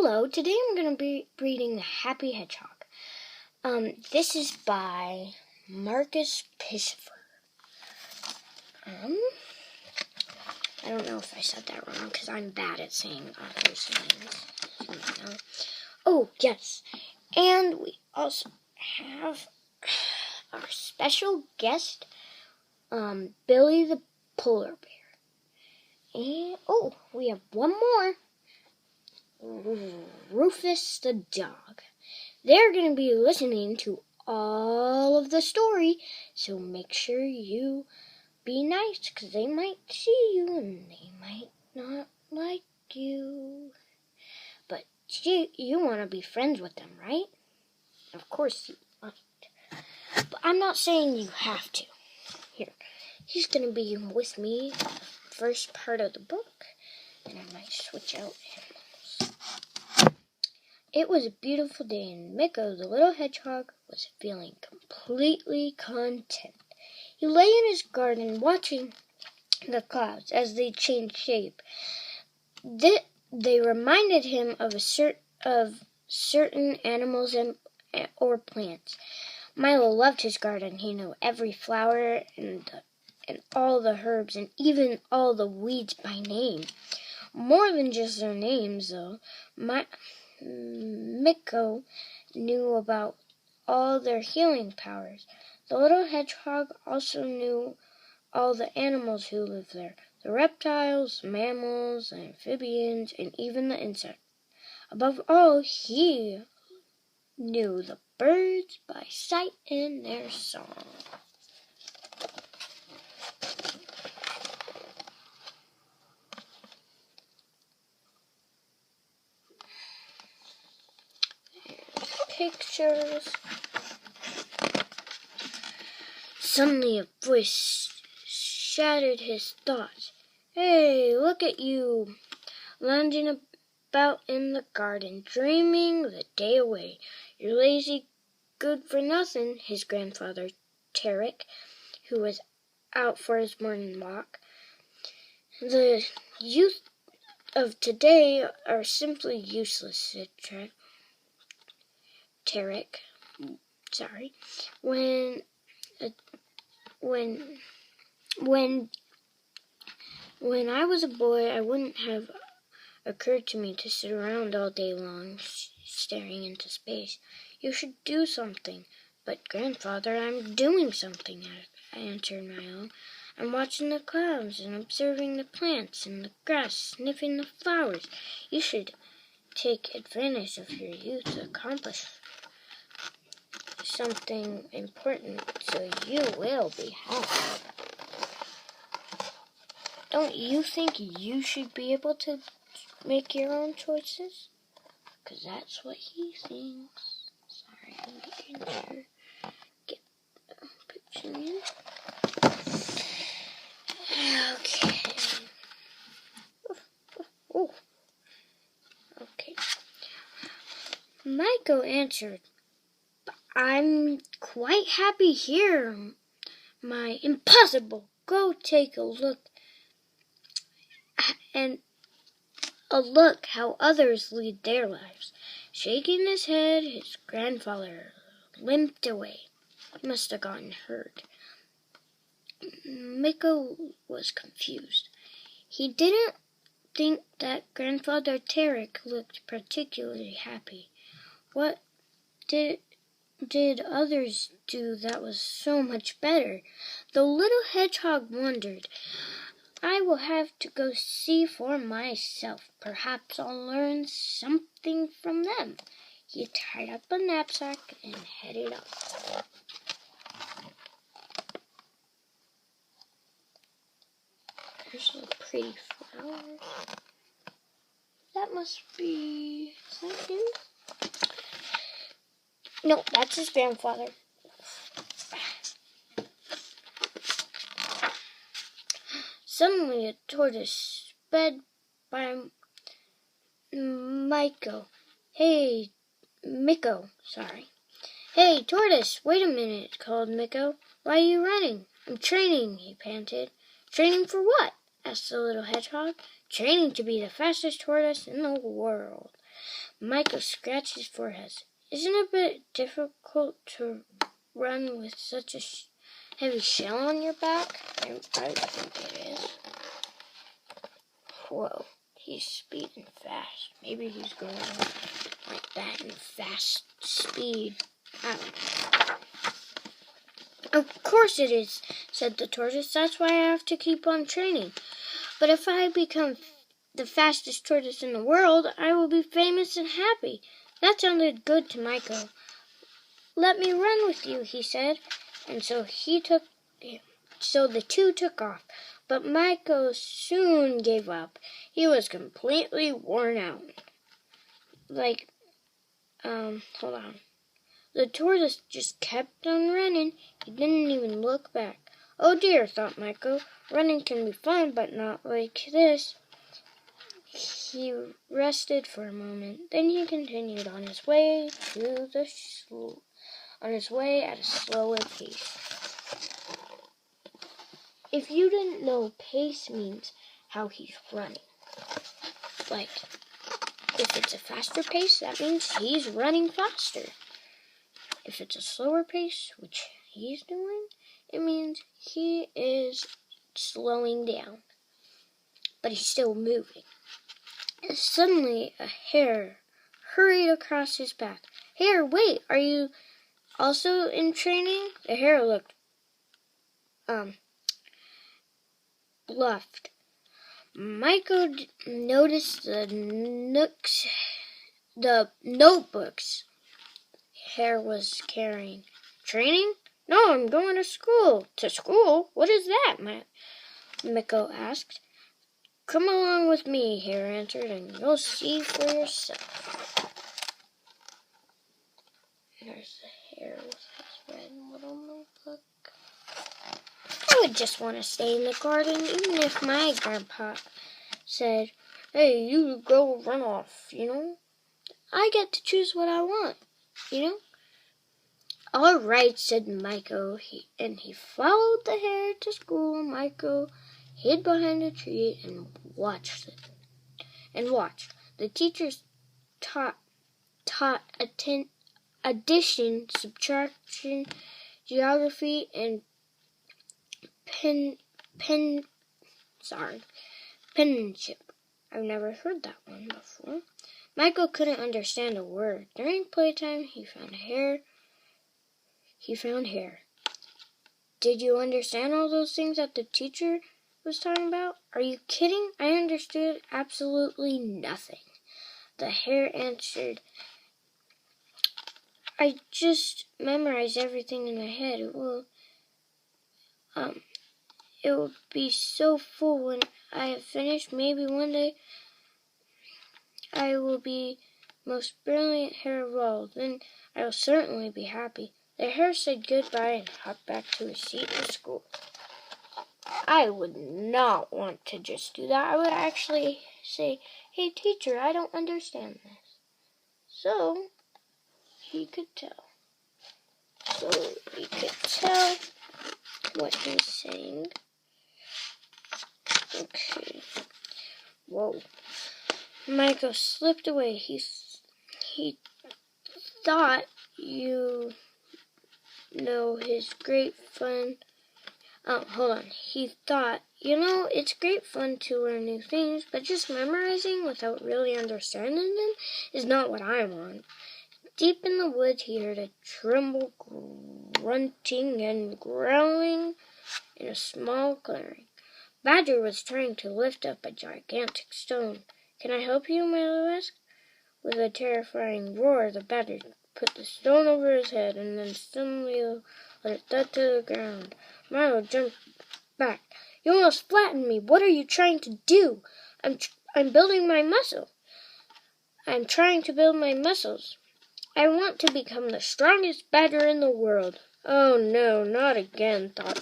Hello, today I'm going to be reading Happy Hedgehog. This is by Marcus Piscifer. I don't know if I said that wrong because I'm bad at saying authors' names. Oh, yes. And we also have our special guest, Billy the Polar Bear. And, we have one more. Rufus the dog. They're going to be listening to all of the story, so make sure you be nice, because they might see you and they might not like you. But you want to be friends with them, right? Of course you might. But I'm not saying you have to. Here, he's going to be with me the first part of the book, and I might switch out. It was a beautiful day, and Miko, the little hedgehog, was feeling completely content. He lay in his garden watching the clouds as they changed shape. They reminded him of certain animals or plants. Milo loved his garden. He knew every flower and all the herbs and even all the weeds by name. More than just their names, though. Miko knew about all their healing powers. The little hedgehog also knew all the animals who lived there, the reptiles, mammals, the amphibians, and even the insects. Above all, he knew the birds by sight and their song. Pictures. Suddenly a voice shattered his thoughts. Hey, look at you, lounging about in the garden, dreaming the day away. You're lazy, good for nothing, his grandfather, Tarek, who was out for his morning walk. The youth of today are simply useless, said Tarek. Sorry. When I was a boy, I wouldn't have occurred to me to sit around all day long staring into space. You should do something. But, Grandfather, I'm doing something, I answered Milo. I'm watching the clouds and observing the plants and the grass, sniffing the flowers. You should take advantage of your youth to accomplish something important so you will be happy. Don't you think you should be able to make your own choices? Because that's what he thinks. Sorry, I'm getting sure. Get a picture in. Okay. Oh. Okay. Miko answered, I'm quite happy here. Impossible. Go take a look how others lead their lives. Shaking his head, his grandfather limped away. He must have gotten hurt. Miko was confused. He didn't think that Grandfather Tarek looked particularly happy. What did others do that was so much better? The little hedgehog wondered. I will have to go see for myself. Perhaps I'll learn something from them. He tied up a knapsack and headed off. There's a pretty flower. That must be... Is that him? No, that's his grandfather. Suddenly a tortoise sped by Miko. Hey, tortoise, wait a minute, called Miko. Why are you running? I'm training, he panted. Training for what? Asked the little hedgehog. Training to be the fastest tortoise in the world. Michael scratched his forehead. Isn't it a bit difficult to run with such a heavy shell on your back? I think it is. Whoa, he's speeding fast. Maybe he's going like that in fast speed. I don't know. Of course it is, said the tortoise. That's why I have to keep on training. But if I become the fastest tortoise in the world, I will be famous and happy. That sounded good to Michael. Let me run with you, he said. And so the two took off. But Michael soon gave up. He was completely worn out. Hold on. The tortoise just kept on running. He didn't even look back. Oh dear, thought Michael. Running can be fun, but not like this. He rested for a moment. Then he continued on his way at a slower pace. If you didn't know, pace means how he's running. Like, if it's a faster pace, that means he's running faster. If it's a slower pace, which he's doing, it means he is slowing down. But he's still moving. And suddenly, a hare hurried across his path. Hare, wait, are you also in training? The hare looked bluffed. Michael noticed the notebooks Hare was carrying. Training? No, I'm going to school. To school? What is that, Michael asked. Come along with me, Hare answered, and you'll see for yourself. There's the hare with his red little notebook. I would just want to stay in the garden, even if my grandpa said, hey, you go run off, I get to choose what I want, All right, said Michael, and he followed the hare to school. Michael hid behind a tree and watched. The teachers taught addition, subtraction, geography, and penmanship. I've never heard that one before. Michael couldn't understand a word. During playtime, he found hare. Did you understand all those things that the teacher was talking about? Are you kidding? I understood absolutely nothing. The hare answered, I just memorized everything in my head. It will be so full when I have finished. Maybe one day I will be most brilliant hare of all. Then I will certainly be happy. The hare said goodbye and hopped back to his seat in school. I would not want to just do that. I would actually say, hey teacher, I don't understand this. So he could tell what he's saying. Okay. Whoa. Michael slipped away. He thought, his great fun. Hold on. He thought, it's great fun to learn new things, but just memorizing without really understanding them is not what I want. Deep in the woods, he heard a tremble, grunting, and growling in a small clearing. Badger was trying to lift up a gigantic stone. Can I help you, Milo asked. With a terrifying roar, the badger put the stone over his head and then suddenly let it thud to the ground. Milo jumped back. You almost flattened me. What are you trying to do? I'm building my muscle. I'm trying to build my muscles. I want to become the strongest badger in the world. Oh no, not again, thought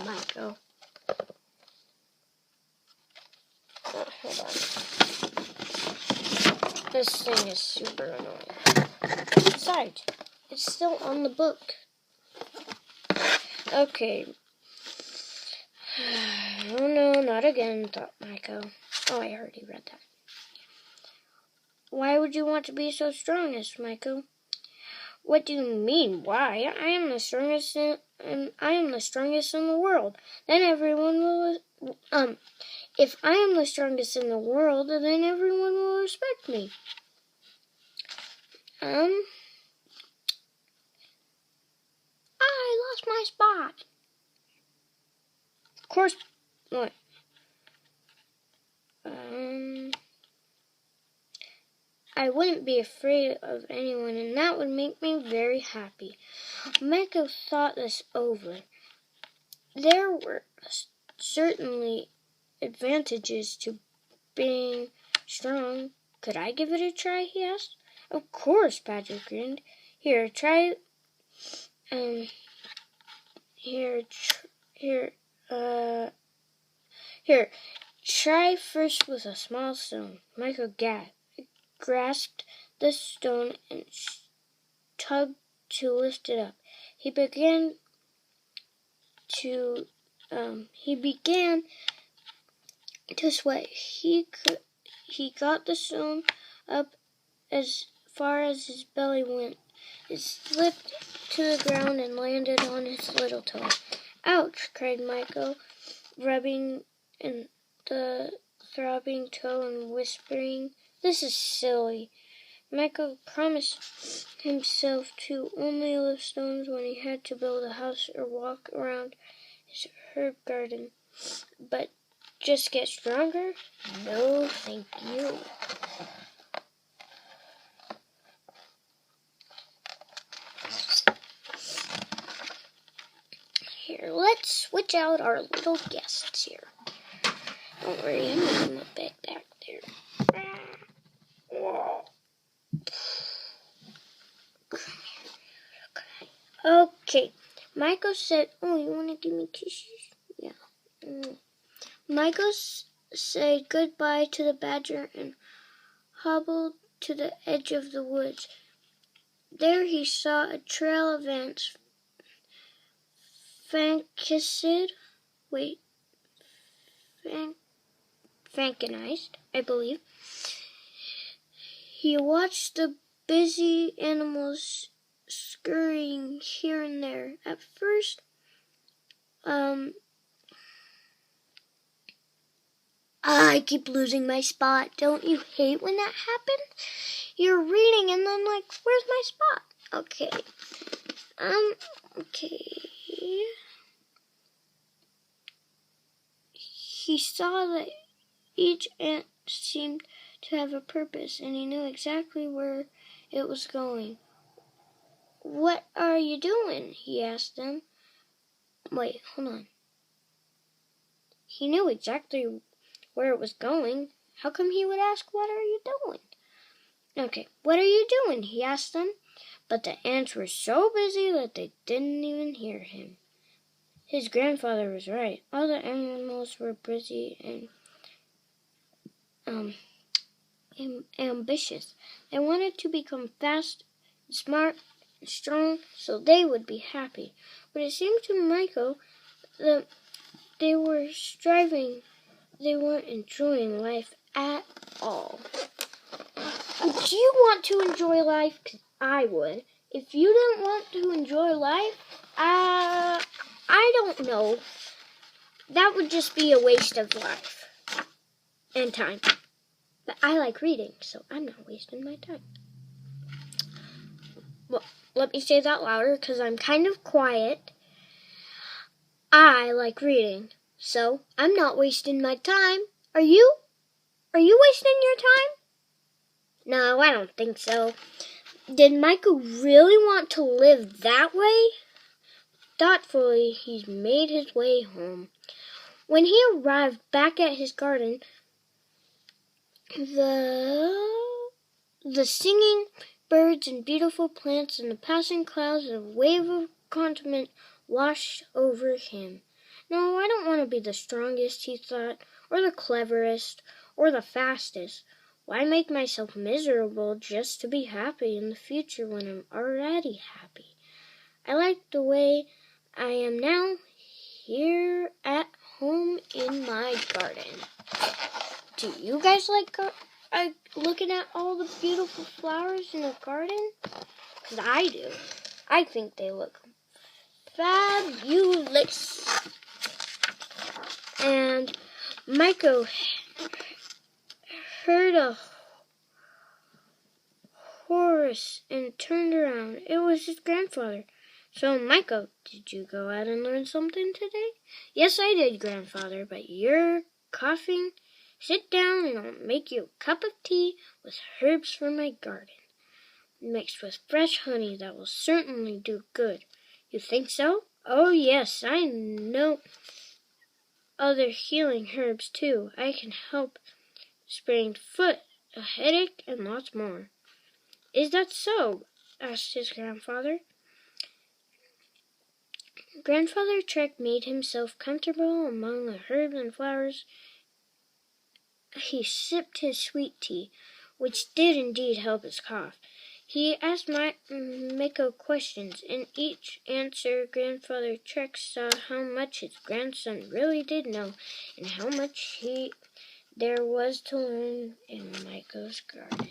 Michael. Hold on. This thing is super annoying. Besides, it's still on the book. Okay. Oh no, not again, thought Michael. Oh, I already read that. Why would you want to be so strong? Asked Michael. What do you mean, why? I am the strongest in the world. Then everyone will if I am the strongest in the world, then everyone will respect me. I lost my spot. Of course, what? I wouldn't be afraid of anyone, and that would make me very happy. Michael thought this over. There were certainly advantages to being strong. Could I give it a try? He asked. Of course, Patrick grinned. Here, try. Here. Try first with a small stone. Michael grasped the stone and tugged to lift it up. He began to sweat. He got the stone up as far as his belly went. It slipped to the ground and landed on his little toe. Ouch! Cried Michael, rubbing in the throbbing toe and whispering, This is silly. Michael promised himself to only lift stones when he had to build a house or walk around his herb garden. But just get stronger? No, thank you. Here, let's switch out our little guests here. Don't worry, I'm making my bed back there. Whoa. Okay, Michael said, oh, you want to give me kisses? Yeah. Michael said goodbye to the badger and hobbled to the edge of the woods. There he saw a trail of ants. Frankenized, I believe. He watched the busy animals scurrying here and there. At first, I keep losing my spot. Don't you hate when that happens? You're reading and then where's my spot? Okay. Okay. He saw that each ant seemed to have a purpose, and he knew exactly where it was going. What are you doing? He asked them. Wait, hold on. He knew exactly where it was going. How come he would ask, what are you doing? Okay, what are you doing? He asked them. But the ants were so busy that they didn't even hear him. His grandfather was right. All the animals were busy and ambitious. They wanted to become fast, smart, and strong so they would be happy. But it seemed to Michael that they were striving. They weren't enjoying life at all. Do you want to enjoy life? 'Cause I would. If you didn't want to enjoy life, I don't know. That would just be a waste of life and time. But I like reading, so I'm not wasting my time. Well, let me say that louder because I'm kind of quiet. I like reading, so I'm not wasting my time. Are you? Are you wasting your time? No, I don't think so. Did Michael really want to live that way? Thoughtfully, he made his way home. When he arrived back at his garden, the singing birds and beautiful plants and the passing clouds and a wave of contentment washed over him. No, I don't want to be the strongest, he thought, or the cleverest, or the fastest. Why make myself miserable just to be happy in the future when I'm already happy? I like the way I am now, here at home in my garden. Do you guys like looking at all the beautiful flowers in the garden? Because I do. I think they look fabulous. And Michael heard a horse and turned around. It was his grandfather. So, Michael, did you go out and learn something today? Yes, I did, Grandfather, but you're coughing. Sit down and I'll make you a cup of tea with herbs from my garden, mixed with fresh honey that will certainly do good. You think so? Oh, yes, I know other healing herbs, too. I can help sprained foot, a headache, and lots more. Is that so? Asked his grandfather. Grandfather Trek made himself comfortable among the herbs and flowers. He sipped his sweet tea, which did indeed help his cough. He asked Miko questions. In each answer, Grandfather Trek saw how much his grandson really did know and how much there was to learn in Miko's garden.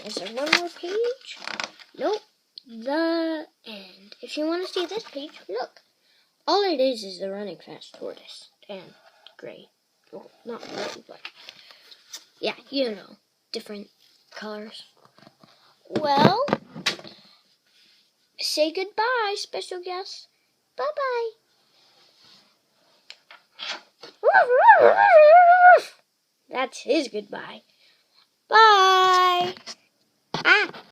Is there one more page? Nope. The end. If you want to see this page, look. All it is the running fast tortoise and gray. Well, not gray, but yeah, you know, different colors. Well, say goodbye, special guest. Bye-bye. That's his goodbye. Bye.